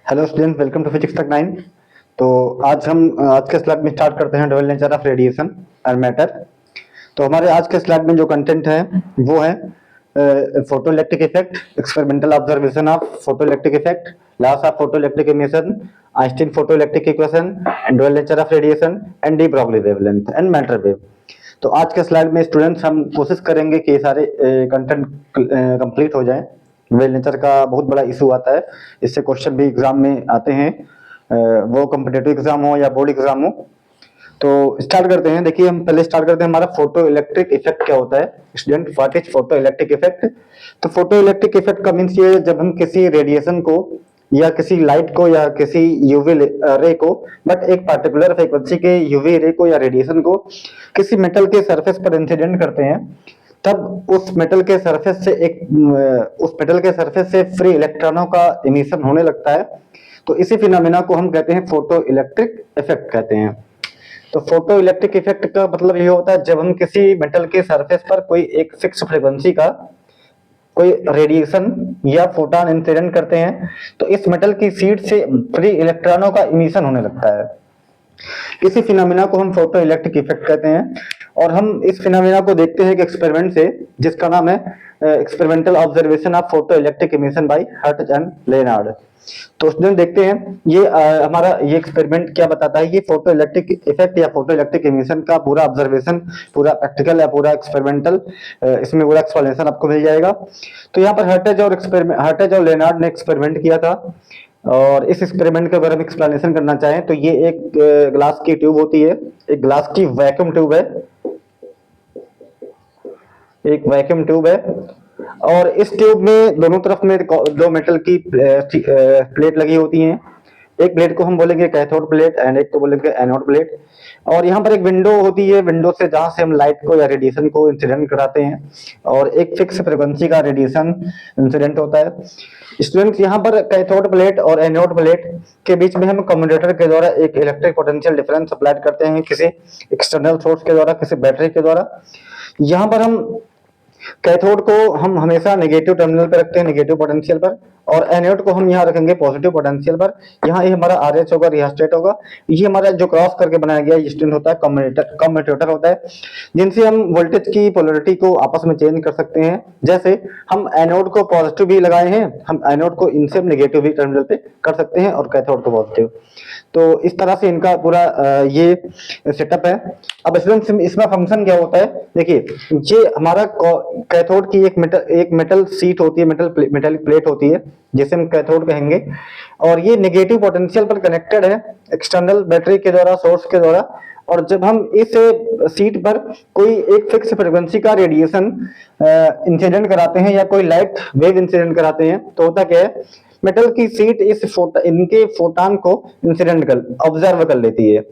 Hello student, welcome to physics तक 9। तो आज के स्लाइड में स्टार्ट करते हैं dual nature of radiation and matter. तो हमारे आज के स्लाइड में जो कंटेंट है वो है photo electric effect, experimental observation of photo electric effect, loss of photo electric emission, Einstein photo electric equation and dual nature of radiation and de Broglie wavelength and matter wave. तो आज के slide में students हम कोशिश करेंगे कि ये सारे कंटेंट कंप्लीट हो जाए। वेल नेचर का बहुत बड़ा इशू आता है, इससे क्वेश्चन भी एग्जाम में आते हैं, वो कॉम्पिटेटिव एग्जाम हो या बोर्ड एग्जाम हो। तो स्टार्ट करते हैं। देखिए, हम पहले स्टार्ट करते हैं हमारा फोटो इलेक्ट्रिक इफेक्ट क्या होता है। Student, what is photo electric effect? तो फोटो इलेक्ट्रिक इफेक्ट का मीन्स ये जब हम किसी रेडिएशन को या किसी लाइट को या किसी यूवी रे को, बट एक पर्टिकुलर फ्रीक्वेंसी के यूवी रे को या रेडिएशन को किसी मेटल के सरफेस पर इंसिडेंट करते हैं, तब उस मेटल के सरफेस से फ्री इलेक्ट्रॉनों का इमिशन होने लगता है। तो इसी फिनोमेना को हम कहते हैं फोटो इलेक्ट्रिक इफेक्ट कहते हैं। तो फोटो इलेक्ट्रिक इफेक्ट का मतलब ये होता है जब हम किसी मेटल के सरफेस पर कोई एक फिक्स फ्रीक्वेंसी का कोई रेडिएशन या फोटॉन इंसिडेंट करते हैं, तो इस मेटल की शीट से फ्री इलेक्ट्रॉनों का इमिशन होने लगता है। इसी फिनोमेना को हम फोटो इलेक्ट्रिक इफेक्ट कहते हैं। और हम इस फिनोमेना को देखते हैं एक एक्सपेरिमेंट से, जिसका नाम है experimental observation of photo electric emission by Hertz and Lenard. तो स्टूडेंट देखते हैं ये हमारा ये एक्सपेरिमेंट क्या बताता है। ये फोटो इलेक्ट्रिक इफेक्ट या फोटो इलेक्ट्रिक इमिशन का पूरा ऑब्जर्वेशन, पूरा प्रैक्टिकल या पूरा एक्सपेरिमेंटल, इसमें पूरा एक्सप्लेनेशन आपको मिल जाएगा। तो यहाँ पर हर्ट्ज और लेनार्ड ने एक्सपेरिमेंट किया था, और इस एक्सपेरिमेंट के अगर हम एक्सप्लेनेशन करना चाहें तो ये एक ग्लास की ट्यूब होती है, एक ग्लास की वैक्यूम ट्यूब है, एक वैक्यूम ट्यूब है। और इस ट्यूब में दोनों तरफ में दो मेटल की प्लेट लगी होती हैं। एक प्लेट को हम बोलेंगे कैथोड प्लेट एंड एक को बोलेंगे एनोड प्लेट। और यहाँ पर एक विंडो होती है, विंडो से जहां से हम लाइट को या रेडिएशन को इंसिडेंट कराते हैं, और एक फिक्स फ्रीक्वेंसी का रेडिएशन इंसिडेंट होता है। स्टूडेंट्स, यहाँ पर कैथोड प्लेट और एनोड प्लेट के बीच में हम कम्यूटेटर के द्वारा एक इलेक्ट्रिक पोटेंशियल डिफरेंस अप्लाई करते हैं, किसी एक्सटर्नल सोर्स के द्वारा, किसी बैटरी के द्वारा। यहाँ पर हम कैथोड को हम हमेशा नेगेटिव टर्मिनल पर रखते हैं, नेगेटिव पोटेंशियल पर, और एनोड को हम यहाँ रखेंगे पॉजिटिव पोटेंशियल पर। यहाँ ये हमारा आरएच होगा, रिहेस्टेट होगा। ये हमारा जो क्रॉस करके बनाया गया स्टैंड होता है, कम्यूटेटर होता है, जिनसे हम वोल्टेज की पोलैरिटी को आपस में चेंज कर सकते हैं। जैसे हम एनोड को पॉजिटिव भी लगाए हैं, हम एनोड को इनसे नेगेटिव भी टर्मिनल पे कर सकते हैं और कैथोड को पॉजिटिव। तो इस तरह से इनका पूरा ये सेटअप है। अब स्टूडेंट्स, इसमें फंक्शन क्या होता है? देखिए, ये हमारा कैथोड की एक मेटल शीट होती है, मेटलिक प्लेट होती है, जिसे हम कैथोड कहेंगे, और ये नेगेटिव पोटेंशियल पर कनेक्टेड है एक्सटर्नल बैटरी के द्वारा, सोर्स के द्वारा। और जब हम इस शीट पर कोई एक फिक्स फ्रीक्वेंसी का रेडिएशन इंसिडेंट कराते हैं या कोई लाइट वेव इंसिडेंट कराते हैं, तो होता क्या है, मेटल की शीट इनके फोटॉन को इंसिडेंट कर ऑब्जर्व कर लेती है।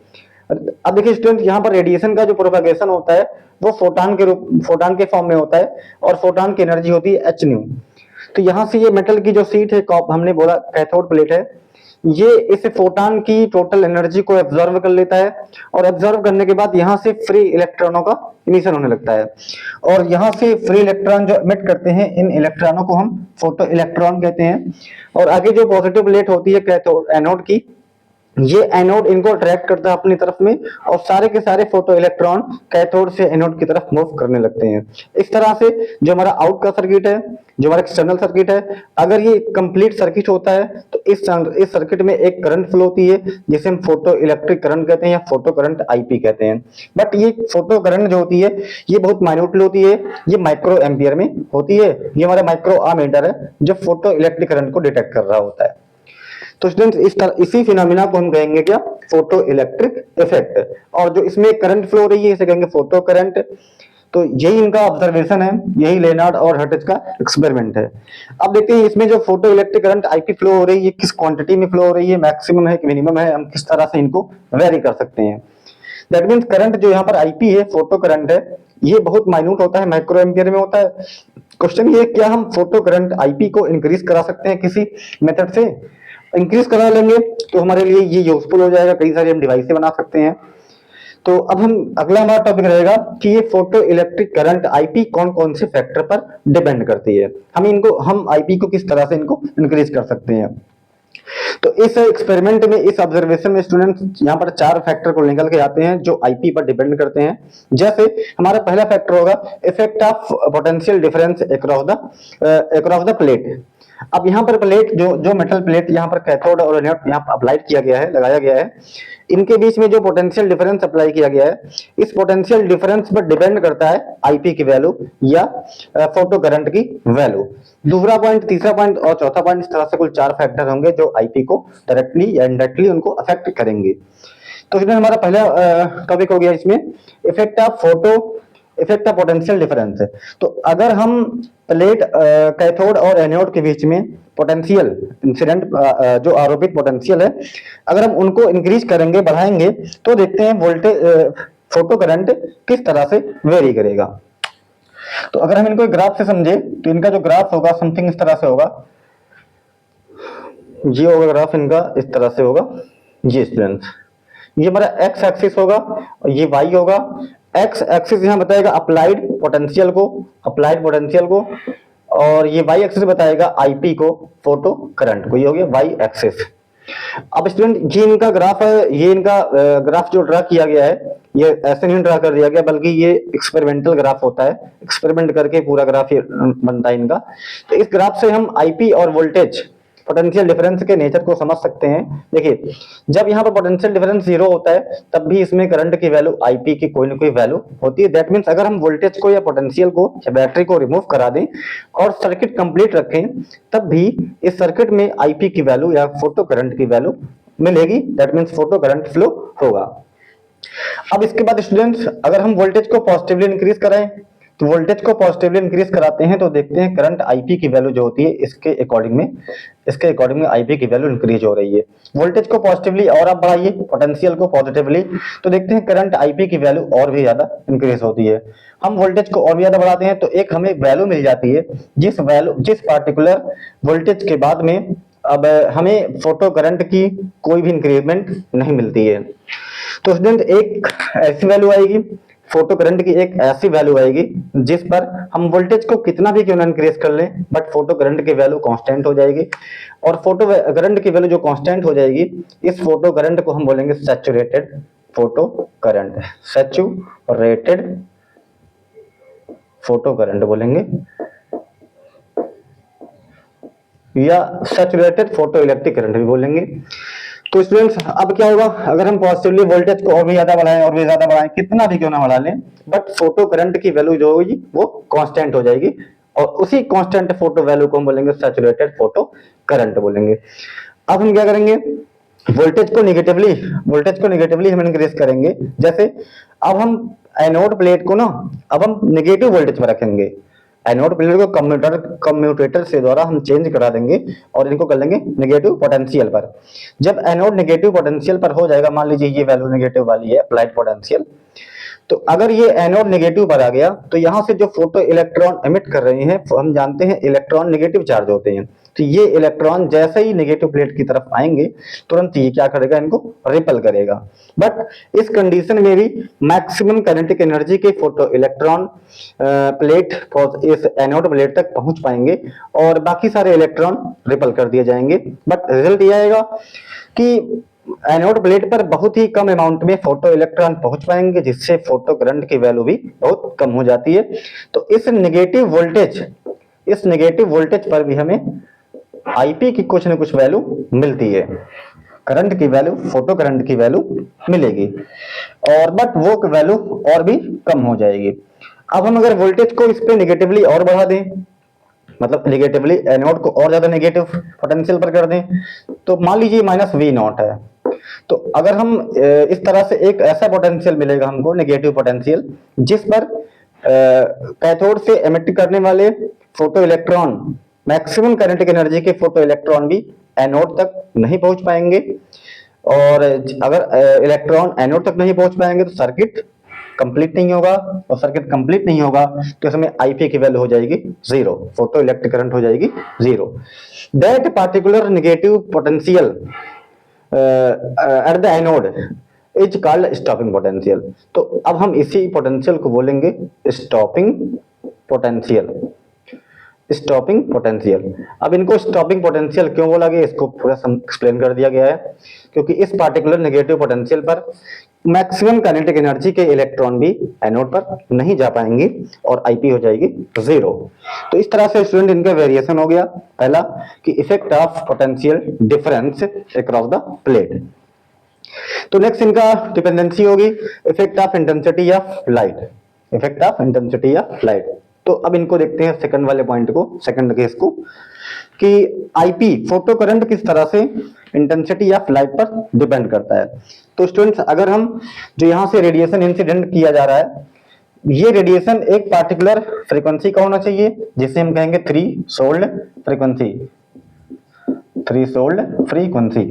अब देखिए स्टूडेंट, यहाँ पर रेडिएशन का जो प्रोपगेशन होता है वो फोटॉन के फॉर्म में होता है, और फोटॉन की एनर्जी होती है एच न्यू। तो यहाँ से ये मेटल की जो शीट है, हमने बोला कैथोड प्लेट है, ये इस फोटॉन की टोटल एनर्जी को एब्जॉर्व कर लेता है, और एब्जॉर्व करने के बाद यहाँ से फ्री इलेक्ट्रॉनों का इमिशन होने लगता है। और यहाँ से फ्री इलेक्ट्रॉन जो इमिट करते हैं, इन इलेक्ट्रॉनों को हम फोटो इलेक्ट्रॉन कहते हैं। और आगे जो पॉजिटिव प्लेट होती है कैथोड एनोड की, ये एनोड इनको अट्रैक्ट करता है अपनी तरफ में, और सारे के सारे फोटो इलेक्ट्रॉन कैथोड से एनोड की तरफ मूव करने लगते हैं। इस तरह से जो हमारा आउट का सर्किट है, जो हमारा एक्सटर्नल सर्किट है, अगर ये कंप्लीट सर्किट होता है तो इस सर्किट में एक करंट फ्लो होती है, जिसे हम फोटो इलेक्ट्रिक करंट कहते हैं या फोटो करंट आईपी कहते हैं। बट ये फोटो करंट जो होती है ये बहुत माइन्यूटली होती है, ये माइक्रो एम्पियर में होती है। ये हमारा माइक्रो आमीटर है जो फोटो इलेक्ट्रिक करंट को डिटेक्ट कर रहा होता है। तो स्टूडेंट्स, इसी फिनोमिना को हम कहेंगे क्या? Photo electric effect. और जो इसमें करंट फ्लो हो रही है इसे कहेंगे फोटो करंट। तो यही इनका ऑब्जर्वेशन है, यही लेनार्ड और हर्ट्ज का एक्सपेरिमेंट है। अब देखते हैं इसमें जो photo electric current IP flow हो रही है किस क्वांटिटी में फ्लो हो रही है, मैक्सिमम है कि मिनिमम है, हम किस तरह से इनको वेरी कर सकते हैं। दैट मीन्स करंट जो यहाँ पर आईपी है, फोटो करंट है, ये बहुत माइन्यूट होता है, माइक्रो एम्पियर में होता है। क्वेश्चन ये, क्या हम फोटो करंट आईपी को इंक्रीज करा सकते हैं किसी मेथड से? इंक्रीज करा लेंगे तो हमारे लिए ये यूजफुल हो जाएगा, कई सारे हम डिवाइस बना सकते हैं। तो अब हम अगला हमारा टॉपिक रहेगा कि ये फोटो इलेक्ट्रिक करंट आईपी कौन कौन से फैक्टर पर डिपेंड करती है, हम आईपी को किस तरह से इनको इंक्रीज कर सकते हैं। तो इस एक्सपेरिमेंट में, इस ऑब्जर्वेशन में स्टूडेंट्स यहाँ पर 4 फैक्टर को निकल के आते हैं जो आईपी पर डिपेंड करते हैं। जैसे हमारा पहला फैक्टर होगा effect of potential difference across the plate. अब यहाँ पर प्लेट, जो मेटल प्लेट यहाँ पर कैथोड और एनोड यहाँ अप्लाइड किया गया है, लगाया गया है, इनके बीच में जो पोटेंशियल डिफरेंस अप्लाई किया गया है, इस पोटेंशियल डिफरेंस पर डिपेंड करता है आईपी की वैल्यू या फोटो करंट की वैल्यू। दूसरा पॉइंट, तीसरा पॉइंट और चौथा पॉइंट, इस तरह से कुल 4 फैक्टर होंगे जो आईपी को डायरेक्टली या इनडायरेक्टली उनको अफेक्ट करेंगे। तो इसमें हमारा पहला टॉपिक हो गया इसमें इफेक्ट ऑफ पोटेंशियल डिफरेंस। तो अगर हम प्लेट कैथोड और एनोड के बीच में पोटेंशियल इंसिडेंट जो आरोपित पोटेंशियल है, अगर हम उनको इंक्रीज करेंगे, बढ़ाएंगे, तो देखते हैं वोल्टेज फोटो करंट किस तरह से वेरी करेगा। तो अगर हम इनको ग्राफ से समझे तो इनका जो ग्राफ होगा समथिंग इस तरह से होगा। ये होगा ग्राफ इनका, इस तरह से होगा। ये स्टूडेंट्स, ये हमारा एक्स एक्सिस होगा और ये वाई होगा। एक्स एक्सिस यहाँ बताएगा अप्लाइड पोटेंशियल को, और ये वाई एक्सिस बताएगा आईपी को, फोटो करंट को। ये हो गया वाई एक्सिस। अब स्टूडेंट ये इनका ग्राफ है, ये इनका ग्राफ जो ड्रा किया गया है, ये ऐसे नहीं ड्रा कर दिया गया, बल्कि ये एक्सपेरिमेंटल ग्राफ होता है, एक्सपेरिमेंट करके पूरा ग्राफ ये बनता है इनका। तो इस ग्राफ से हम आईपी और वोल्टेज पोटेंशियल डिफरेंस के नेचर को समझ सकते हैं। देखिए, जब यहाँ पर पोटेंशियल डिफरेंस 0 होता है तब भी इसमें करंट की वैल्यू आईपी की कोई ना कोई वैल्यू होती है। दैट मीन्स अगर हम वोल्टेज को या पोटेंशियल को या बैटरी को रिमूव करा दें और सर्किट कंप्लीट रखें, तब भी इस सर्किट में आईपी की वैल्यू या फोटो करंट की वैल्यू मिलेगी। That means photo current flow होगा। अब इसके बाद स्टूडेंट्स, अगर हम वोल्टेज को पॉजिटिवली इंक्रीज करें, तो वोल्टेज को पॉजिटिवली इंक्रीज कराते हैं तो देखते हैं करंट आईपी की वैल्यू जो होती है इसके अकॉर्डिंग में आईपी की वैल्यू इंक्रीज हो रही है। वोल्टेज को पॉजिटिवली और आप बढ़ाइए, पोटेंशियल को पॉजिटिवली, तो देखते हैं करंट आईपी की वैल्यू और भी ज्यादा इंक्रीज होती है। हम वोल्टेज को और भी ज्यादा बढ़ाते हैं तो एक हमें वैल्यू मिल जाती है जिस पार्टिकुलर वोल्टेज के बाद में अब हमें फोटो करंट की कोई भी इंक्रीजमेंट नहीं मिलती है। तो स्टूडेंट एक ऐसी वैल्यू आएगी, फोटो करंट की एक ऐसी वैल्यू आएगी जिस पर हम वोल्टेज को कितना भी क्यों ना इंक्रीज कर लें, बट फोटो करंट की वैल्यू कांस्टेंट हो जाएगी। और फोटो करंट की वैल्यू जो कांस्टेंट हो जाएगी, इस फोटो करंट को हम बोलेंगे saturated photo current, saturated photo current बोलेंगे, या सैचुरेटेड फोटो इलेक्ट्रिक करंट भी बोलेंगे। तो स्टूडेंट्स, अब क्या होगा, अगर हम पॉजिटिवली वोल्टेज को और भी ज्यादा बढ़ाएं, कितना भी क्यों ना बढ़ा लें, बट फोटो करंट की वैल्यू जो होगी वो कांस्टेंट हो जाएगी, और उसी कांस्टेंट फोटो वैल्यू को हम बोलेंगे सैचुरेटेड फोटो करंट बोलेंगे। अब हम क्या करेंगे, वोल्टेज को निगेटिवली हम इंक्रीज करेंगे। जैसे अब हम एनोड प्लेट को ना, अब हम नेगेटिव वोल्टेज पर रखेंगे। एनोड प्लेट को कम्यूटेटर से द्वारा हम चेंज करा देंगे और इनको कर लेंगे नेगेटिव पोटेंशियल पर। जब एनोड नेगेटिव पोटेंशियल पर हो जाएगा, मान लीजिए ये वैल्यू नेगेटिव वाली है अप्लाइड पोटेंशियल, तो अगर ये एनोड नेगेटिव पर आ गया तो यहां से जो फोटो इलेक्ट्रॉन एमिट कर रहे हैं, हम जानते हैं इलेक्ट्रॉन नेगेटिव चार्ज होते हैं, तो ये इलेक्ट्रॉन जैसे ही नेगेटिव प्लेट की तरफ आएंगे तुरंत ये क्या करेगा, इनको रिपल करेगा। बट इस कंडीशन में भी मैक्सिमम काइनेटिक एनर्जी के फोटो इलेक्ट्रॉन प्लेट इस एनोड प्लेट तक पहुंच पाएंगे और बाकी सारे इलेक्ट्रॉन रिपल कर दिए जाएंगे। बट रिजल्ट ये आएगा कि एनोड प्लेट पर बहुत ही कम अमाउंट में फोटो इलेक्ट्रॉन पहुंच पाएंगे, जिससे फोटो करंट की वैल्यू भी बहुत कम हो जाती है। तो इस नेगेटिव वोल्टेज पर भी हमें आईपी की कुछ न कुछ वैल्यू मिलती है, करंट की वैल्यू, फोटो करंट की वैल्यू मिलेगी, और बट वो वैल्यू और भी कम हो जाएगी। अब हम अगर वोल्टेज को इस पे नेगेटिवली और बढ़ा दें, मतलब नेगेटिवली एनोड को और ज्यादा नेगेटिव पोटेंशियल पर कर दें, तो मान लीजिए -V0 है, तो अगर हम इस तरह से एक ऐसा पोटेंशियल मिलेगा हमको, नेगेटिव पोटेंशियल, जिस पर कैथोड से एमिट करने वाले photo electron, maximum kinetic energy के फोटो इलेक्ट्रॉन भी एनोड तक नहीं पहुंच पाएंगे, और अगर इलेक्ट्रॉन एनोड तक नहीं पहुंच पाएंगे तो सर्किट कंप्लीट नहीं होगा, और सर्किट कंप्लीट नहीं होगा तो इसमें आईपी की वैल्यू हो जाएगी 0, फोटो इलेक्ट्रिक करंट हो जाएगी 0। That particular negative potential at the anode is called stopping potential. तो अब हम इसी पोटेंशियल को बोलेंगे स्टॉपिंग पोटेंशियल। Stopping potential. अब इनको स्टॉपिंग पोटेंशियल क्यों बोला गया, इसको पूरा एक्सप्लेन कर दिया गया है, क्योंकि इस पार्टिकुलर नेगेटिव पोटेंशियल पर मैक्सिमम काइनेटिक एनर्जी के इलेक्ट्रॉन भी एनोड पर नहीं जा पाएंगे और आईपी हो जाएगी जीरो। तो इस तरह से स्टूडेंट इनका वेरिएशन हो गया, पहला कि effect of potential difference across the plate. तो नेक्स्ट इनका डिपेंडेंसी होगी effect of intensity of light, effect of intensity of light. तो अब इनको देखते हैं सेकंड वाले पॉइंट को, सेकंड केस को, कि आईपी फोटो करंट किस तरह से इंटेंसिटी ऑफ लाइट पर डिपेंड करता है। तो स्टूडेंट्स अगर हम जो यहां से रेडिएशन इंसिडेंट किया जा रहा है, ये रेडिएशन एक पार्टिकुलर फ्रीक्वेंसी का होना चाहिए जिसे हम कहेंगे थ्रेशोल्ड फ्रीक्वेंसी, थ्रेशोल्ड फ्रीक्वेंसी।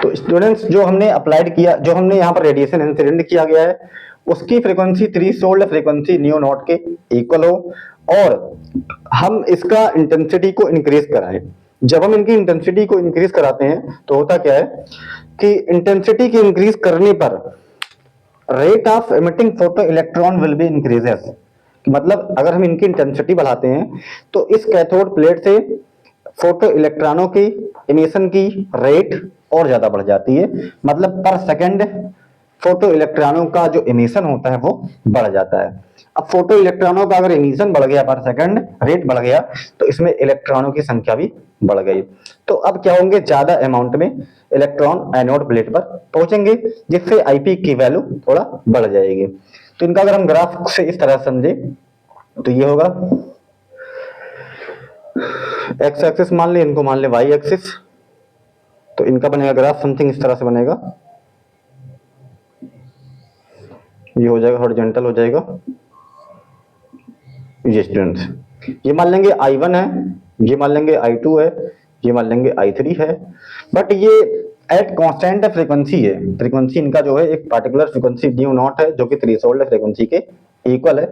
तो स्टूडेंट्स जो हमने अप्लाइड किया, जो हमने यहाँ पर रेडिएशन इंसिडेंट किया गया है, उसकी frequency threshold frequency new not के इक्वल हो और हम इसका इंटेंसिटी को इंक्रीज कराएं। जब हम इनकी इंटेंसिटी को इंक्रीज कराते हैं तो होता क्या है कि इंटेंसिटी की इंक्रीज करने पर rate of emitting photo electron will be increases. मतलब अगर हम इनकी इंटेंसिटी बढ़ाते हैं तो इस कैथोड प्लेट से फोटो इलेक्ट्रॉनों की इमिशन की रेट और ज्यादा बढ़ जाती है, मतलब पर सेकंड फोटो इलेक्ट्रॉनों का जो इमिशन होता है वो बढ़ जाता है। अब फोटो इलेक्ट्रॉनों का अगर इमिशन बढ़ गया, पर सेकंड रेट बढ़ गया, तो इसमें इलेक्ट्रॉनों की संख्या भी बढ़ गई। तो अब क्या होंगे, ज्यादा अमाउंट में इलेक्ट्रॉन एनोड प्लेट पर पहुंचेंगे, जिससे आईपी की वैल्यू थोड़ा बढ़ जाएगी। तो इनका अगर हम ग्राफ से इस तरह समझे तो ये होगा एक्स एक्सिस मान ले, इनको मान ले वाई एक्सिस। तो इनका बनेगा ग्राफ समथिंग इस तरह से बनेगा, ये हो जाएगा हॉरिजॉन्टल हो जाएगा। ये स्टूडेंट्स ये मान लेंगे I1 है, ये मान लेंगे I2 है, ये मान लेंगे I3 है, बट ये एट कांस्टेंट फ्रीक्वेंसी है। फ्रीक्वेंसी इनका जो है एक पार्टिकुलर फ्रीक्वेंसी न्यू नॉट है जो कि थ्रेशोल्ड फ्रीक्वेंसी के इक्वल है।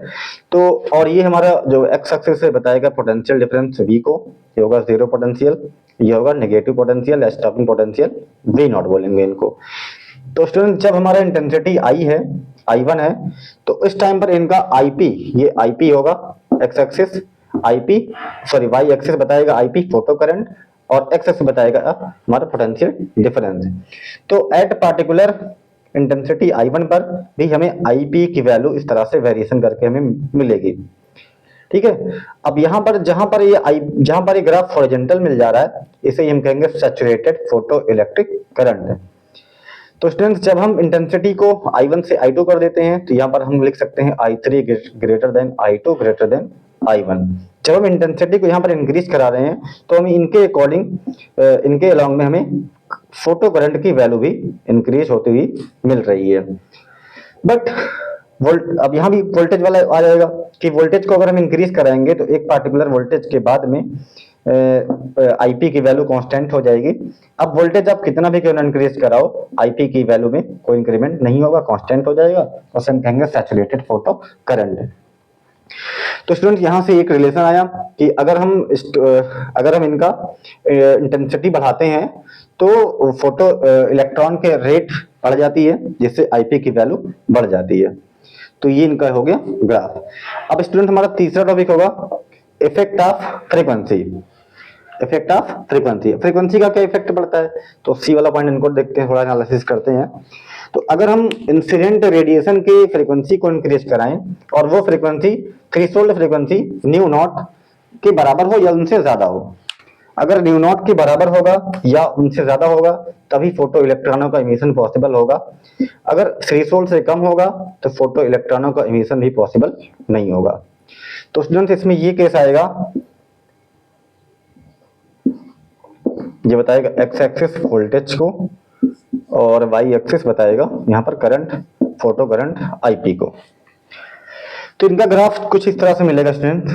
तो और ये हमारा जो एक्स एक्सिस से बताएगा पोटेंशियल डिफरेंस V को, ये होगा जीरो पोटेंशियल, ये होगा negative potential, stopping potential V not बोलेंगे इनको। तो स्टूडेंट जब हमारा इंटेंसिटी I है, I1 है, तो इस टाइम पर इनका IP, ये IP होगा X axis, IP sorry Y axis बताएगा IP फोटो करंट और एक्स एक्सिस बताएगा हमारा पोटेंशियल डिफरेंस। तो एट पार्टिकुलर इंटेंसिटी I1 पर भी हमें IP की वैल्यू इस तरह से वेरिएशन करके हमें मिलेगी। ठीक है, अब यहाँ पर जहां पर ये ग्राफ हॉरिजॉन्टल मिल जा रहा है, इसे हम कहेंगे सैचुरेटेड फोटो इलेक्ट्रिक करंट। तो स्टूडेंट्स जब हम इंटेंसिटी को I1 से I2 कर देते हैं तो यहाँ पर हम लिख सकते हैं I3 greater than I2 greater than I1। जब हम इंटेंसिटी को यहाँ पर इंक्रीज करा रहे हैं तो हमें इनके अकॉर्डिंग, इनके अलॉन्ग में हमें फोटो करंट की वैल्यू भी इंक्रीज होती हुई मिल रही है। बट अब यहाँ भी वोल्टेज वाला आ जाएगा कि वोल्टेज को अगर हम इंक्रीज कराएंगे तो एक पार्टिकुलर वोल्टेज के बाद में आईपी की वैल्यू कांस्टेंट हो जाएगी। अब वोल्टेज आप कितना भी क्यों ना इंक्रीज कराओ, आईपी की वैल्यू में कोई इंक्रीमेंट नहीं होगा, कांस्टेंट हो जाएगा, तो हम कहेंगे सैचुरेटेड फोटो करंट। तो स्टूडेंट यहां से एक रिलेशन आया कि अगर हम इनका इंटेंसिटी बढ़ाते हैं तो फोटो इलेक्ट्रॉन के रेट बढ़ जाती है, जिससे आईपी की वैल्यू बढ़ जाती है। तो ये इनका हो गया ग्राफ। अब स्टूडेंट हमारा तीसरा टॉपिक होगा effect of frequency. Effect of frequency, frequency का क्या इफेक्ट पड़ता है, तो सी वाला पॉइंट इनको देखते हैं, थोड़ा एनालिसिस करते हैं। तो अगर हम इंसिडेंट रेडिएशन की फ्रीक्वेंसी को इंक्रीज कराएं और वो frequency threshold frequency new not के बराबर हो या उनसे ज्यादा हो, अगर न्यू नॉट के बराबर होगा या उनसे ज्यादा होगा तभी फोटो इलेक्ट्रॉनों का इमिशन पॉसिबल होगा। अगर थ्रेशोल्ड से कम होगा तो फोटो इलेक्ट्रॉनों का इमिशन भी पॉसिबल नहीं होगा। तो स्टूडेंट्स इसमें ये केस आएगा, ये बताएगा एक्स एक्सिस वोल्टेज को और वाई एक्सिस बताएगा यहाँ पर करंट, फोटो करंट आईपी को। तो इनका ग्राफ कुछ इस तरह से मिलेगा स्टूडेंट,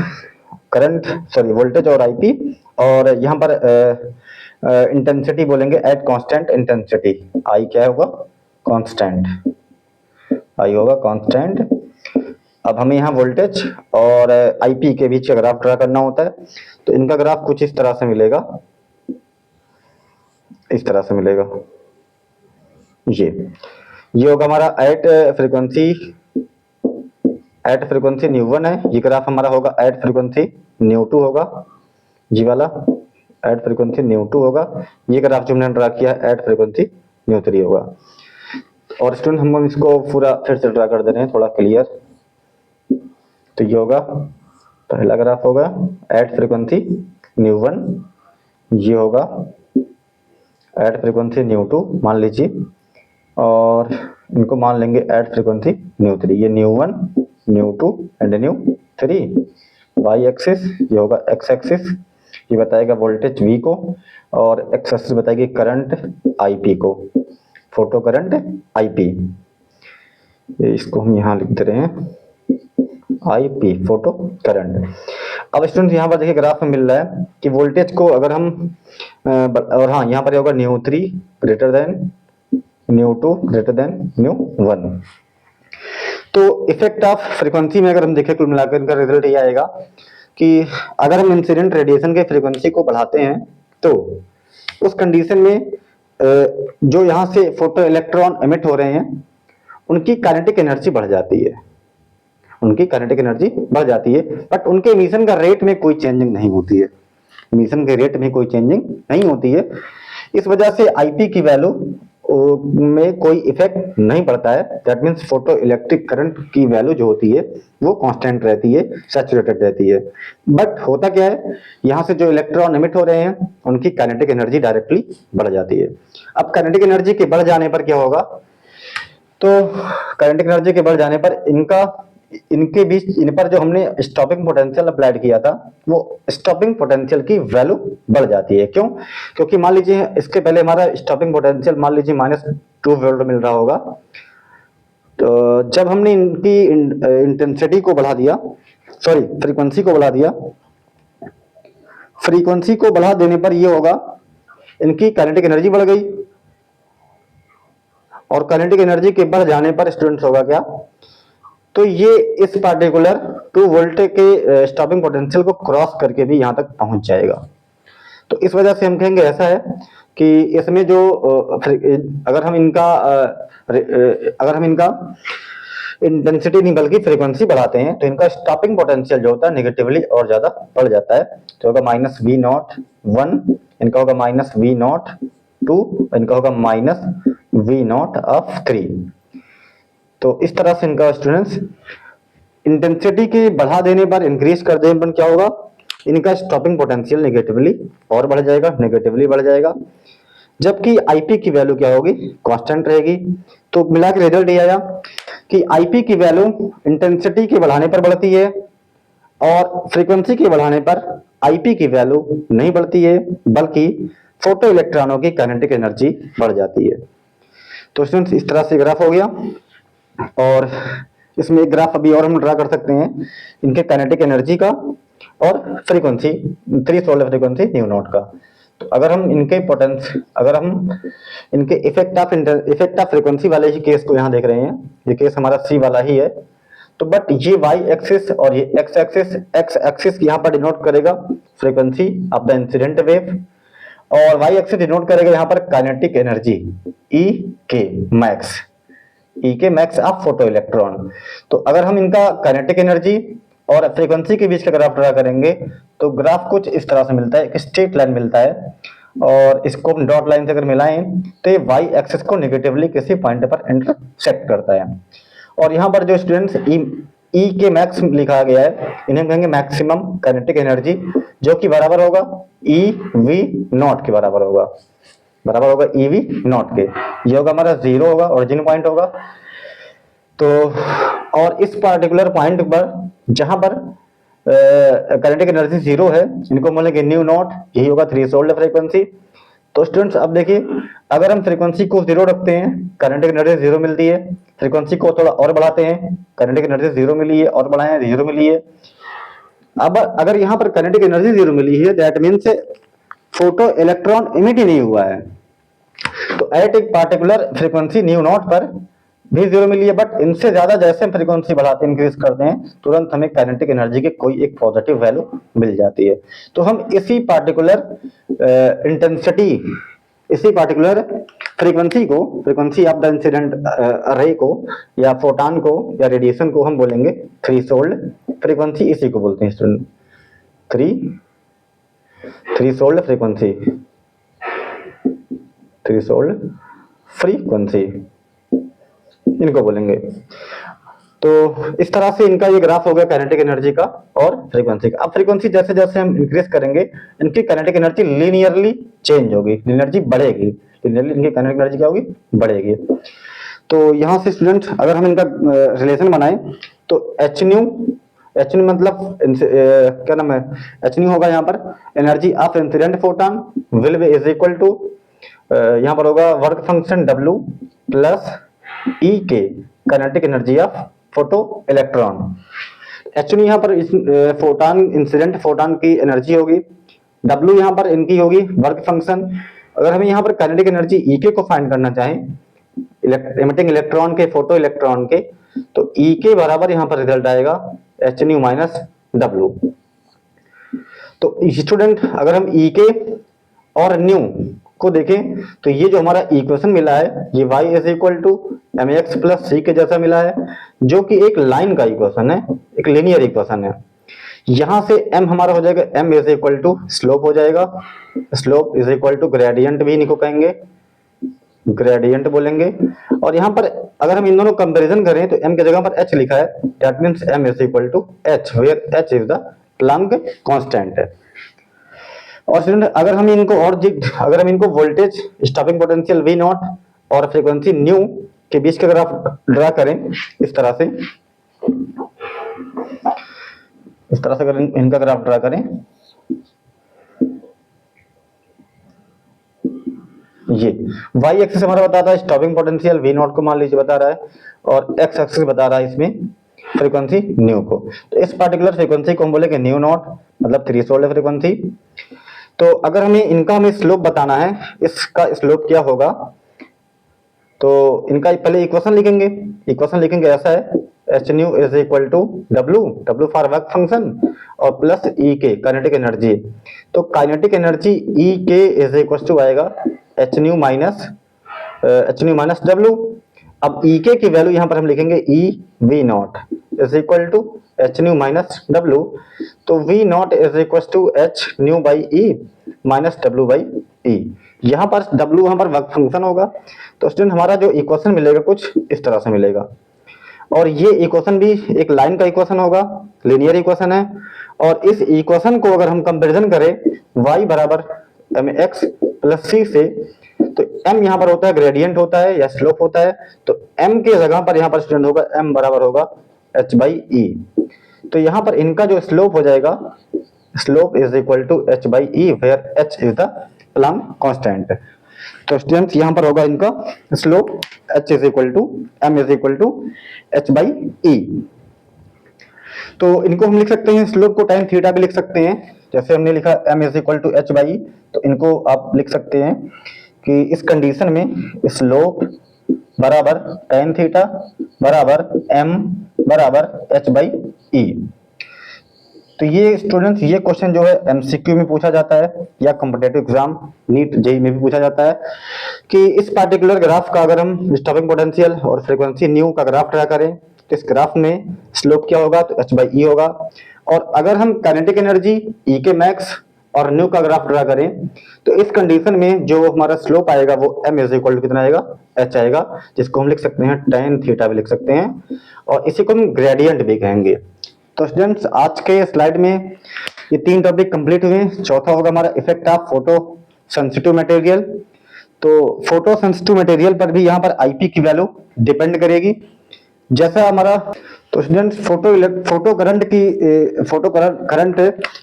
करंट सॉरी वोल्टेज और आईपी, और यहाँ पर इंटेंसिटी बोलेंगे एट कांस्टेंट इंटेंसिटी, आई क्या होगा कांस्टेंट, आई होगा कांस्टेंट। अब हमें यहाँ वोल्टेज और आईपी के बीच का ग्राफ ड्रा करना होता है। तो इनका ग्राफ कुछ इस तरह से मिलेगा, इस तरह से मिलेगा, ये होगा हमारा at frequency at frequency nu 1 है, ये ग्राफ हमारा होगा एट फ्रीक्वेंसी न्यू 2 होगा, जी वाला एट फ्रीक्वेंसी न्यू 2 होगा, ये ग्राफ जो हमने ड्रा किया है एट फ्रीक्वेंसी न्यू 3 होगा। और स्टूडेंट हम इसको पूरा फिर से ड्रा कर दे रहे हैं थोड़ा क्लियर। तो ये होगा पहला ग्राफ होगा एट फ्रीक्वेंसी न्यू 1, ये होगा एट फ्रीक्वेंसी न्यू 2 मान लीजिए, और इनको मान लेंगे एट फ्रीक्वेंसी न्यू 3, ये nu 1 nu 2 and nu 3। Y axis ये होगा एक्स एक्सिस, ये बताएगा वोल्टेज V को, और एक्स एक्सिस बताएगी करंट IP को, फोटो करंट IP। इसको हम यहाँ लिख दे रहे हैं IP फोटो करंट। अब स्टूडेंट यहाँ पर देखिए ग्राफ में मिल रहा है कि वोल्टेज को अगर हम और हाँ यहाँ पर होगा new 3 greater than new 2 greater than new 1। तो इफेक्ट ऑफ फ्रीक्वेंसी में अगर हम देखें कुल मिलाकर इनका रिजल्ट ये आएगा कि अगर हम इंसिडेंट रेडिएशन के फ्रीक्वेंसी को बढ़ाते हैं तो उस कंडीशन में जो यहाँ से फोटो इलेक्ट्रॉन एमिट हो रहे हैं उनकी काइनेटिक एनर्जी बढ़ जाती है, उनकी काइनेटिक एनर्जी बढ़ जाती है, बट उनके इमिशन का रेट में कोई चेंजिंग नहीं होती है, इमिशन के रेट में कोई चेंजिंग नहीं होती है। इस वजह से IP की वैल्यू में कोई इफेक्ट नहीं पड़ता है। That means photo electric current की वैल्यू जो होती है वो कांस्टेंट रहती है, सैचुरेटेड रहती है। बट होता क्या है, यहाँ से जो इलेक्ट्रॉन एमिट हो रहे हैं उनकी काइनेटिक एनर्जी डायरेक्टली बढ़ जाती है। अब काइनेटिक एनर्जी के बढ़ जाने पर क्या होगा, तो काइनेटिक एनर्जी के बढ़ जाने पर इनके बीच इन पर जो हमने स्टॉपिंग पोटेंशियल अप्लाइड किया था वो स्टॉपिंग पोटेंशियल की वैल्यू बढ़ जाती है। क्यों? क्योंकि मान लीजिए इसके पहले हमारा स्टॉपिंग पोटेंशियल मान लीजिए -2 वोल्ट मिल रहा होगा, तो जब हमने इनकी इंटेंसिटी को बढ़ा दिया, सॉरी फ्रीक्वेंसी को बढ़ा दिया, फ्रीक्वेंसी को बढ़ा देने पर ये होगा इनकी काइनेटिक एनर्जी बढ़ गई, और काइनेटिक एनर्जी के बढ़ जाने पर स्टूडेंट्स होगा क्या, तो ये इस पार्टिकुलर 2 वोल्ट के स्टॉपिंग पोटेंशियल को क्रॉस करके भी यहां तक पहुंच जाएगा। तो इस वजह से हम कहेंगे ऐसा है कि इसमें जो अगर हम इनका इंटेंसिटी नहीं बल्कि फ्रीक्वेंसी बढ़ाते हैं तो इनका स्टॉपिंग पोटेंशियल जो होता है नेगेटिवली और ज्यादा बढ़ जाता है। तो होगा -V01, इनका होगा -V02, इनका होगा -V03। तो इस तरह से इनका स्टूडेंट्स इंटेंसिटी के बढ़ा देने पर, इंक्रीज कर देने पर क्या होगा, इनका स्टॉपिंग पोटेंशियल नेगेटिवली और बढ़ जाएगा, नेगेटिवली बढ़ जाएगा, जबकि IP की वैल्यू क्या होगी, कांस्टेंट रहेगी। तो मिला के रिजल्ट ये आया कि IP की वैल्यू इंटेंसिटी के बढ़ाने पर बढ़ती है और फ्रीक्वेंसी के बढ़ाने पर IP की वैल्यू नहीं बढ़ती है, बल्कि फोटो इलेक्ट्रॉनों की काइनेटिक एनर्जी बढ़ जाती है। तो स्टूडेंट्स इस तरह से ग्राफ हो गया, और इसमें एक ग्राफ अभी और हम ड्रा कर सकते हैं इनके काइनेटिक एनर्जी का और frequency, threshold frequency new not का। तो अगर हम इनके इफेक्ट ऑफ फ्रीक्वेंसी वाले ही केस को यहाँ देख रहे हैं, ये केस हमारा C वाला ही है, तो बट ये Y एक्सिस और ये X एक्सिस यहाँ पर डिनोट करेगा frequency of the incident wave, और Y एक्सिस डिनोट करेगा यहाँ पर काइनेटिक एनर्जी E के मैक्स ऑफ फोटो इलेक्ट्रॉन। तो अगर हम इनका काइनेटिक एनर्जी और फ्रीक्वेंसी के बीच का ग्राफ ड्रा करेंगे तो ग्राफ कुछ इस तरह से मिलता है, एक स्ट्रेट लाइन मिलता है, और इसको हम डॉट लाइन से अगर मिलाएं तो ये Y एक्सिस को नेगेटिवली किसी पॉइंट पर इंटरसेक्ट करता है। और यहाँ पर जो स्टूडेंट्स E के मैक्स लिखा गया है, इन्हें कहेंगे मैक्सिमम काइनेटिक एनर्जी, जो कि बराबर होगा EV0 के बराबर होगा EV0 के। ये होगा हमारा 0 होगा, ओरिजिन पॉइंट होगा। तो और इस पार्टिकुलर पॉइंट पर जहां पर काइनेटिक एनर्जी 0 है, इनको बोलेंगे न्यू नॉट, यही होगा थ्रेशोल्ड फ्रीक्वेंसी। तो स्टूडेंट्स अब देखिए, अगर हम फ्रीक्वेंसी को 0 रखते हैं, काइनेटिक एनर्जी 0 मिलती है, फ्रीक्वेंसी को थोड़ा और बढ़ाते हैं, काइनेटिक एनर्जी 0 मिली है, और बढ़ाएं 0 मिली है। अब अगर यहाँ पर काइनेटिक एनर्जी 0 मिली है, that means photo electron emit ही नहीं हुआ है। तो एट एक पार्टिकुलर फ्रीक्वेंसी न्यू नॉट पर भी 0 मिली है, बट इनसे ज्यादा जैसे हम फ्रीक्वेंसी बढ़ाते इंक्रीज करते हैं, तुरंत हमें काइनेटिक एनर्जी की कोई एक पॉजिटिव वैल्यू मिल जाती है। तो हम इसी particular frequency of the incident ray को या फोटॉन को या रेडिएशन को हम बोलेंगे थ्रेशोल्ड फ्रीक्वेंसी, इसी को बोलते हैं स्टूडेंट थ्रेशोल्ड फ्रीक्वेंसी इनको बोलेंगे। तो इस तरह से इनका ये ग्राफ हो गया काइनेटिक एनर्जी का और फ्रीक्वेंसी का। अब फ्रीक्वेंसी जैसे जैसे हम इंक्रीज करेंगे इनकी काइनेटिक एनर्जी लीनियरली चेंज होगी, एनर्जी बढ़ेगी, लीनियरली इनकी काइनेटिक एनर्जी क्या होगी, बढ़ेगी। तो यहाँ से स्टूडेंट अगर हम इनका रिलेशन बनाएं तो एच न्यू मतलब क्या नाम है, एच न्यू होगा यहाँ पर energy of incident photon will be is equal to यहाँ पर होगा work function W plus E K kinetic energy of photo electron. Actually यहाँ पर इस फोटॉन इंसिडेंट फोटॉन की एनर्जी होगी, W यहाँ पर इनकी होगी वर्क फंक्शन। अगर हमें यहाँ पर काइनेटिक एनर्जी ई के को फाइंड करना चाहें इमिटिंग इलेक्ट्रॉन के, फोटो इलेक्ट्रॉन के, तो ई के बराबर यहाँ पर रिजल्ट आएगा एच न्यू माइनस W। तो स्टूडेंट अगर हम ई के और न्यू को देखें तो ये जो हमारा इक्वेशन मिला है ये y is equal to M X plus C के जैसा मिला है, जो कि एक लाइन का इक्वेशन है, एक लीनियर इक्वेशन है। यहां से m हमारा हो जाएगा m is equal to slope हो जाएगा, slope is equal to gradient भी इनको कहेंगे, ग्रेडियंट बोलेंगे। और यहाँ पर अगर हम इन दोनों कंपैरिजन करें तो m की जगह पर h लिखा है, that means m is equal to h where h is the Planck constant है। और स्टूडेंट अगर हम इनको voltage stopping potential V naught और फ्रीक्वेंसी न्यू के बीच का ग्राफ ड्रा करें इस तरह से अगर इनका ग्राफ ड्रा करें, ये y एक्सिस हमारा बताता है स्टॉपिंग पोटेंशियल V नॉट को मान लीजिए बता रहा है, और x एक्सिस बता रहा है इसमें फ्रीक्वेंसी न्यू को। तो इस पार्टिकुलर फ्रीक्वेंसी को हम बोलेंगे न्यू नॉट मतलब थ्रेशोल्ड फ्रीक्वेंसी। तो अगर हमें स्लोप बताना है, इसका स्लोप क्या होगा, तो इनका पहले इक्वेशन लिखेंगे ऐसा है H nu is equal to W for work function और plus E K kinetic energy. तो kinetic energy E K is equal to आएगा एच न्यू माइनस W। अब ई के की वैल्यू यहाँ पर हम लिखेंगे E V naught is equal to H nu minus W। तो V naught is equal to H nu by E minus W by E. यहाँ पर W यहाँ पर वर्क फंक्शन होगा। तो स्टूडेंट हमारा जो इक्वेशन मिलेगा कुछ इस तरह से मिलेगा, और ये इक्वेशन भी एक लाइन का इक्वेशन होगा, लीनियर इक्वेशन है। और इस इक्वेशन को अगर हम कंपैरिजन करें y बराबर एम एक्स प्लस सी से, तो m यहाँ पर होता है ग्रेडियंट होता है या स्लोप होता है, तो m के जगह पर यहाँ पर स्टूडेंट होगा m बराबर होगा h बाई ई। तो यहाँ पर इनका जो स्लोप हो जाएगा, slope is equal to h by E where h is the Planck constant. तो स्टूडेंट्स यहाँ पर होगा इनका slope h is equal to m is equal to h by E. तो इनको हम लिख सकते हैं स्लोप को टाइम थीटा भी लिख सकते हैं, जैसे हमने लिखा m is equal to h by, तो इनको आप लिख सकते हैं कि इस कंडीशन में स्लोप बराबर tan थीटा बराबर m बराबर h बाई ई। तो ये स्टूडेंट्स ये क्वेश्चन जो है एमसीक्यू में पूछा जाता है या कॉम्पिटिटिव एग्जाम नीट जेईई में भी पूछा जाता है कि इस पार्टिकुलर ग्राफ का अगर हम स्टॉपिंग पोटेंशियल और फ्रीक्वेंसी न्यू का ग्राफ ड्रा करें तो इस ग्राफ में स्लोप क्या होगा, तो h बाई ई होगा। और अगर हम काइनेटिक एनर्जी ई के मैक्स और न्यू का ग्राफ ड्रा करें तो इस कंडीशन में जो हमारा स्लोप आएगा वो m इज इक्वल टू कितना आएगा, h आएगा, जिसको हम लिख सकते हैं tan थीटा भी लिख सकते हैं, और इसी को हम ग्रेडियंट भी कहेंगे। तो स्टूडेंट्स आज के स्लाइड में ये 3 टॉपिक कंप्लीट हुए। चौथा होगा हमारा effect of photo sensitive material. तो फोटो सेंसिटिव मटेरियल पर भी यहाँ पर आईपी की वैल्यू डिपेंड करेगी जैसा हमारा। तो स्टूडेंट्स फोटो करंट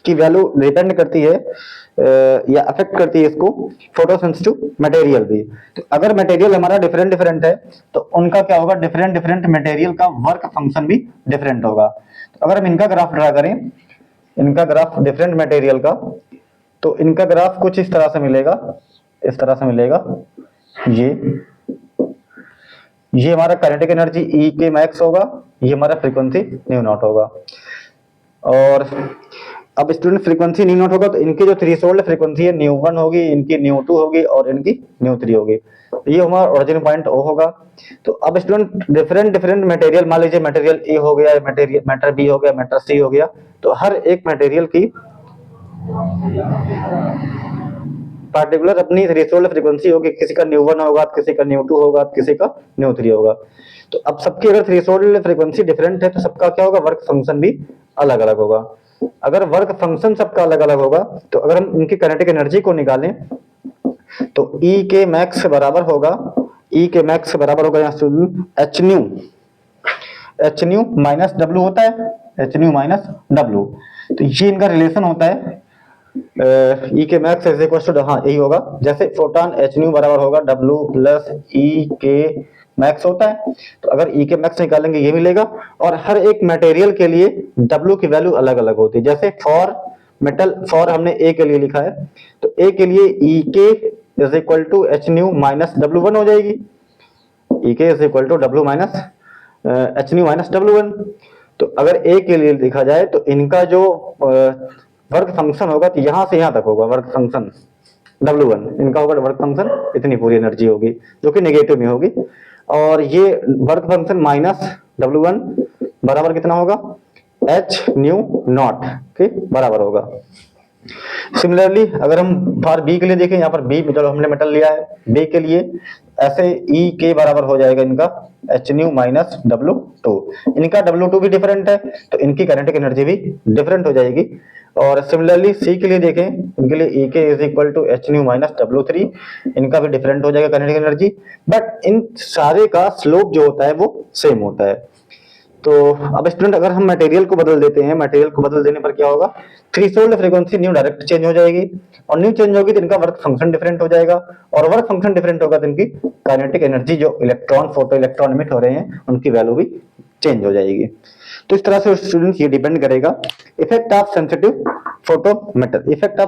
की वैल्यू डिपेंड करती है या अफेक्ट करती है इसको फोटो सेंसिटिव मटेरियल भी। तो अगर मटेरियल हमारा डिफरेंट है तो उनका क्या होगा, डिफरेंट मटेरियल का वर्क फंक्शन भी डिफरेंट होगा। तो अगर हम इनका ग्राफ ड्रा करें, इनका ग्राफ डिफरेंट मटेरियल का, तो इनका ग्राफ कुछ इस तरह से मिलेगा, ये हमारा काइनेटिक एनर्जी ई के मैक्स होगा, ये हमारा फ्रीक्वेंसी न्यू नॉट होगा। और अब स्टूडेंट फ्रीक्वेंसी न्यू नॉट होगा तो इनकी जो थ्रेशोल्ड फ्रीक्वेंसी है न्यू 1 होगी, इनकी न्यू 2 होगी और इनकी न्यू 3 होगी। तो ये हमारा ओरिजिन पॉइंट ओ होगा। तो अब स्टूडेंट डिफरेंट डिफरेंट मटेरियल, मान लीजिए मटेरियल ए हो गया, मटेरियल मैटर बी हो गया, मैटर सी हो गया, तो हर एक मटेरियल की पार्टिकुलर अपनी थ्रेशोल्ड फ्रीक्वेंसी होगी, किसी का न्यू 1 होगा, किसी का न्यू 2 होगा, किसी का न्यू 3 होगा। तो अब सबकी अगर थ्रेशोल्ड फ्रीक्वेंसी डिफरेंट है तो सबका क्या होगा, वर्क फंक्शन भी अलग अलग होगा। अगर वर्क फंक्शन सबका अलग अलग होगा तो अगर हम इनकी काइनेटिक एनर्जी को निकालें तो E के मैक्स बराबर होगा, E के मैक्स बराबर होगा यहाँ एच न्यू माइनस डब्ल्यू होता है, एच न्यू माइनस डब्ल्यू। तो ये इनका रिलेशन होता है। E के मैक्स इज इक्वल टू, हाँ यही होगा, जैसे फोटॉन एच न्यू बराबर होगा डब्ल्यू प्लस ई के मैक्स होता है। तो अगर E के मैक्स निकालेंगे ये मिलेगा। और हर एक मटेरियल के लिए W की वैल्यू अलग अलग होती है। जैसे फॉर मेटल, फॉर हमने A के लिए लिखा है तो A के लिए E K is equal to H nu minus W one हो जाएगी। E K is equal to W minus H nu minus W one. तो अगर A के लिए लिखा जाए तो इनका जो वर्क फंक्शन होगा तो यहां से यहां तक होगा वर्क फंक्शन W1, इनका होगा वर्क फंक्शन, इतनी पूरी एनर्जी होगी जो कि नेगेटिव में होगी। और ये वर्क फंक्शन माइनस W1 बराबर कितना होगा, एच न्यू नॉट के बराबर होगा। सिमिलरली अगर हम फॉर बी के लिए देखें, यहाँ पर बी चलो हमने मेटल लिया है, बी के लिए ऐसे ई के बराबर हो जाएगा इनका H nu minus W two. इनका डब्ल्यू टू भी डिफरेंट है तो इनकी काइनेटिक एनर्जी भी डिफरेंट हो जाएगी। और सिमिलरली सी के लिए देखें, इनके लिए E K is equal to H nu minus W three, इनका भी डिफरेंट हो जाएगा काइनेटिक एनर्जी, बट इन सारे का स्लोप जो होता है वो सेम होता है। तो अब स्टूडेंट अगर हम मटेरियल को बदल देते हैं, मटेरियल को बदल देने पर क्या होगा, threshold frequency new direct change हो जाएगी और न्यू चेंज होगी तो इनका वर्क फंक्शन डिफरेंट हो जाएगा और वर्क फंक्शन डिफरेंट होगा तो इनकी काइनेटिक एनर्जी जो इलेक्ट्रॉन फोटो इलेक्ट्रॉन इमिट हो रहे हैं उनकी वैल्यू भी चेंज हो जाएगी। तो इस तरह से स्टूडेंट्स ये डिपेंड करेगा effect of sensitive photo metal, effect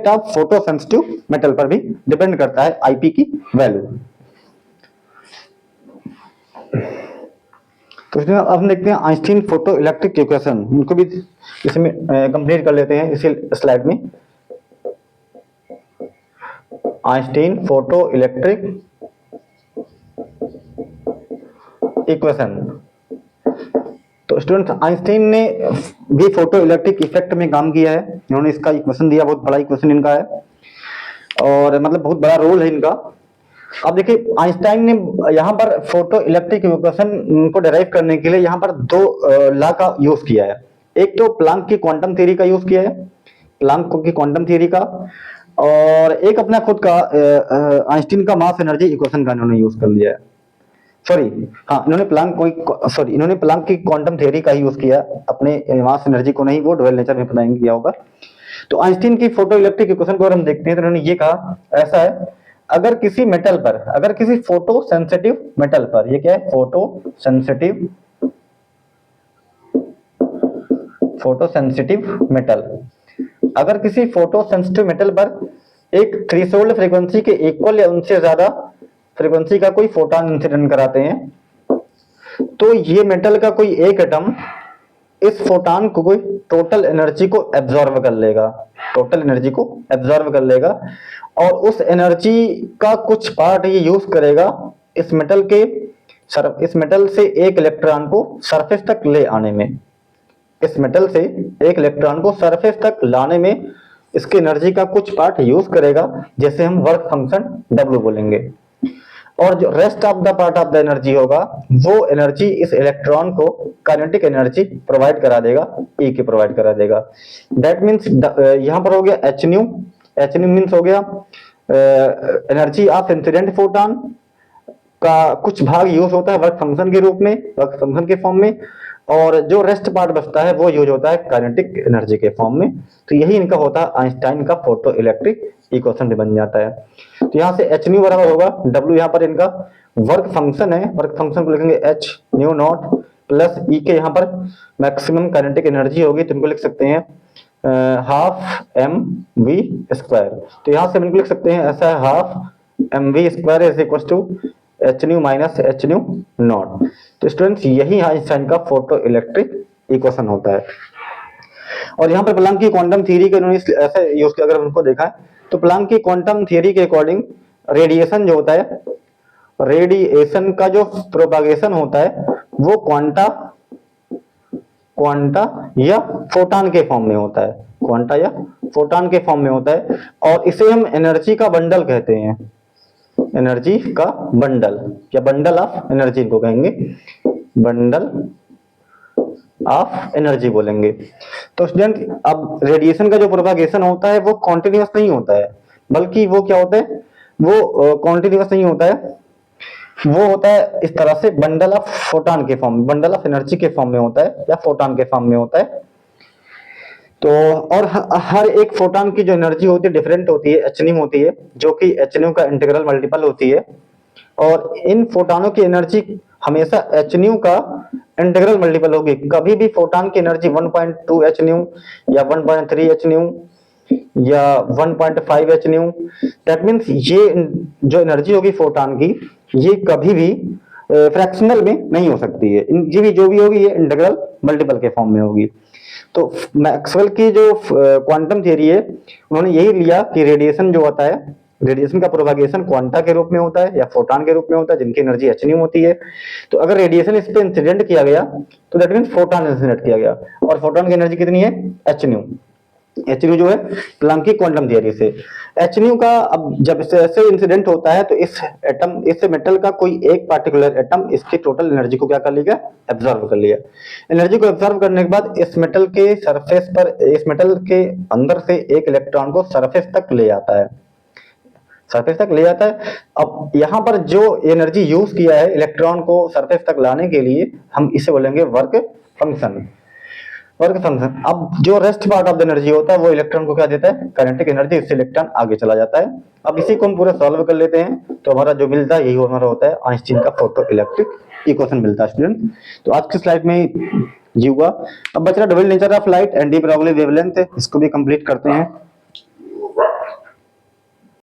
of photo sensitive metal पर भी डिपेंड करता है आईपी की वैल्यू। तो अब हम देखते हैं आइंस्टीन फोटो इलेक्ट्रिक इक्वेशन, उनको भी इसमें कंप्लीट कर लेते हैं इसी स्लाइड में। Einstein photo electric equation. तो स्टूडेंट आइंस्टीन ने भी फोटो इलेक्ट्रिक इफेक्ट में काम किया है, इन्होंने इसका इक्वेशन दिया, बहुत बड़ा इक्वेशन इनका है और मतलब बहुत बड़ा रोल है इनका। अब देखिए आइंस्टाइन ने यहाँ पर फोटो इलेक्ट्रिक इक्वेशन को डिराइव करने के लिए यहाँ पर दो लॉ का यूज किया है। एक तो प्लांक की क्वांटम थ्योरी का यूज किया है, प्लांक की क्वांटम थ्योरी का, और एक अपना खुद का आइंस्टीन का मास एनर्जी इक्वेशन का इन्होंने यूज कर लिया है। सॉरी हाँ, इन्होंने प्लांक की क्वांटम थ्योरी का यूज किया, अपने मास एनर्जी को नहीं, वो डुअल नेचर में पढ़ाएंगे किया होगा। तो आइंस्टीन की फोटो इलेक्ट्रिक इक्वेशन को अगर हम देखते हैं तो इन्होंने ये कहा, ऐसा है अगर किसी मेटल पर, अगर किसी फोटो सेंसिटिव मेटल पर, ये क्या है, फोटो सेंसिटिव मेटल, अगर किसी फोटो सेंसिटिव मेटल पर एक थ्रेशोल्ड फ्रीक्वेंसी के इक्वल या उनसे ज्यादा फ्रीक्वेंसी का कोई फोटॉन इंसिडेंट कराते हैं तो ये मेटल का कोई एक एटम इस फोटॉन को कोई टोटल एनर्जी को एब्जॉर्ब कर लेगा, टोटल एनर्जी को एब्जॉर्ब कर लेगा और उस एनर्जी का कुछ पार्ट ये यूज करेगा इस मेटल से एक इलेक्ट्रॉन को सरफेस तक ले आने में, इस मेटल से एक इलेक्ट्रॉन को सरफेस तक लाने में इसकी एनर्जी का कुछ पार्ट यूज करेगा, जैसे हम वर्क फंक्शन W बोलेंगे। और जो rest of the part of the energy होगा वो एनर्जी इस इलेक्ट्रॉन को काइनेटिक एनर्जी प्रोवाइड करा देगा, E के प्रोवाइड करा देगा। दैट मीन्स यहाँ पर हो गया एच न्यू मीन्स हो गया एनर्जी ऑफ इंसिडेंट फोटॉन का कुछ भाग यूज होता है वर्क फंक्शन के रूप में, वर्क फंक्शन के फॉर्म में, और जो रेस्ट पार्ट बचता है वो यूज होता है काइनेटिक एनर्जी के फॉर्म में। तो यही इनका होता है आइंस्टाइन का फोटो इलेक्ट्रिक इक्वेशन भी बन जाता है। तो यहाँ से एच न्यू बराबर होगा W, यहाँ पर इनका वर्क फंक्शन है, वर्क फंक्शन को लिखेंगे H nu not plus E के यहाँ पर मैक्सिमम काइनेटिक एनर्जी होगी तो इनको लिख सकते हैं हाफ mv स्क्वायर। तो यहाँ से हम इनको लिख सकते हैं ऐसा है half mv square is equal to H nu minus H nu naught. तो स्टूडेंट्स यही आइंस्टाइन का फोटो इलेक्ट्रिक इक्वेशन होता है। और यहाँ पर प्लांक की क्वांटम थ्योरी के उन्होंने ऐसे यूज किया, अगर उनको देखा है तो प्लांक की क्वांटम थ्योरी के अकॉर्डिंग रेडिएशन जो होता है, रेडिएशन का जो प्रोपागेशन होता है वो क्वांटा या फोटॉन के फॉर्म में होता है, क्वांटा या फोटॉन के फॉर्म में होता है, और इसे हम एनर्जी का बंडल कहते हैं, एनर्जी का बंडल या बंडल ऑफ एनर्जी को कहेंगे, बंडल ऑफ एनर्जी बोलेंगे। तो स्टूडेंट अब रेडिएशन का जो प्रोपागेशन होता है वो कॉन्टिन्यूअस नहीं होता है, बल्कि वो क्या होता है, वो कॉन्टिन्यूअस नहीं होता है, वो होता है इस तरह से बंडल ऑफ फोटॉन के फॉर्म में, बंडल ऑफ एनर्जी के फॉर्म में होता है या फोटॉन के फॉर्म में होता है। तो और हर एक फोटॉन की जो एनर्जी होती है डिफरेंट होती है, एचन्यू होती है, जो कि एचन्यू का इंटीग्रल मल्टीपल होती है, और इन फोटॉनों की एनर्जी हमेशा एचन्यू का इंटीग्रल मल्टीपल होगी। कभी भी फोटॉन की एनर्जी 1.2 एचन्यू या 1.3 एचन्यू या 1.5 एचन्यू, दैट मीन्स ये जो एनर्जी होगी फोटॉन की, ये कभी भी फ्रैक्शनल में नहीं हो सकती है, ये भी जो भी होगी ये इंटीग्रल मल्टीपल के फॉर्म में होगी। तो मैक्सवेल की जो क्वांटम थ्योरी है उन्होंने यही लिया कि रेडिएशन जो होता है, रेडिएशन का प्रोपागेशन क्वांटा के रूप में होता है या फोटॉन के रूप में होता है, जिनकी एनर्जी एचन्यू होती है। तो अगर रेडिएशन इस पे इंसिडेंट किया गया तो दैट मीन्स फोटॉन इंसिडेंट किया गया, और फोटॉन की एनर्जी कितनी है, एचन्यू। एचन्यू जो है प्लांक की क्वांटम थियरी से, एचन्यू का अब जब ऐसे इंसिडेंट होता है तो इस एटम, इस मेटल का कोई एक पार्टिकुलर एटम इसकी टोटल एनर्जी को क्या कर लिया, एब्जॉर्ब कर लिया। एनर्जी को एब्जॉर्ब करने के बाद इस मेटल के सरफेस पर, इस मेटल के अंदर से एक इलेक्ट्रॉन को सरफेस तक ले आता है, सरफेस तक ले जाता है। अब यहाँ पर जो एनर्जी यूज किया है इलेक्ट्रॉन को सरफेस तक लाने के लिए, हम इसे बोलेंगे वर्क फंक्शन, वर्क फंक्शन। अब जो rest part of the energy होता है वो इलेक्ट्रॉन को क्या देता है, काइनेटिक एनर्जी, इससे इलेक्ट्रॉन आगे चला जाता है। अब इसी को हम पूरा सॉल्व कर लेते हैं तो हमारा जो मिलता है यही हमारा होता है आइंस्टीन का फोटो इलेक्ट्रिक इक्वेशन मिलता है स्टूडेंट। तो आज की स्लाइड में ये हुआ। अब बच रहा double nature of light and de Broglie wavelength, इसको भी कंप्लीट करते हैं।